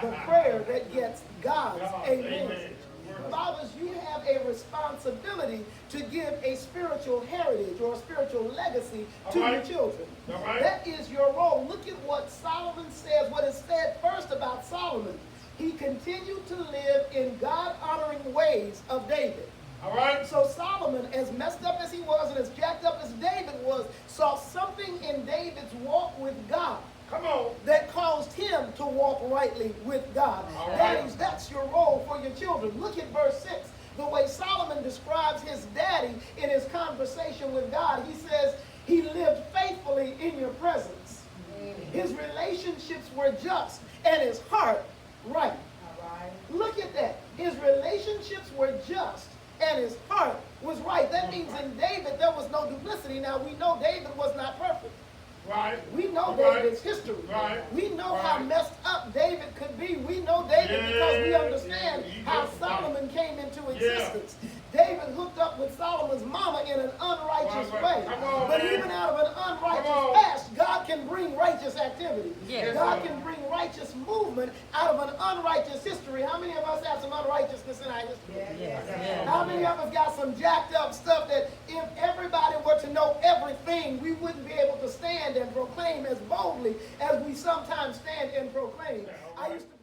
the prayer that gets God's amen. The Bible says you have a responsibility to give a spiritual heritage or a spiritual legacy to your children. That is your role. Look at what Solomon says, what is said first about Solomon. He continued to live in God-honoring ways of David. All right. So Solomon, as messed up as he was and as jacked up as David was, saw something in David's walk with God. Come on. That caused him to walk rightly with God. Daddies, that's your role for your children. Look at verse 6. The way Solomon describes his daddy in his conversation with God. He says he lived faithfully in your presence. His relationships were just and his heart right. Look at that. His relationships were just and his heart was right. That means in David there was no duplicity. Now we know David was not perfect. Right. We know David's history. Right. We know how messed up David could be. We know David because we understand how Solomon came into existence. David hooked up with Solomon's mama in an unrighteous way. But even out of an unrighteous past, God can bring righteous activity. God can bring righteous movement out of an unrighteous history. How many of us have some unrighteousness in our history? How many of us got some jacked up stuff that if everybody were to know everything, we wouldn't be able to stand and proclaim as boldly as we sometimes stand and proclaim? I used to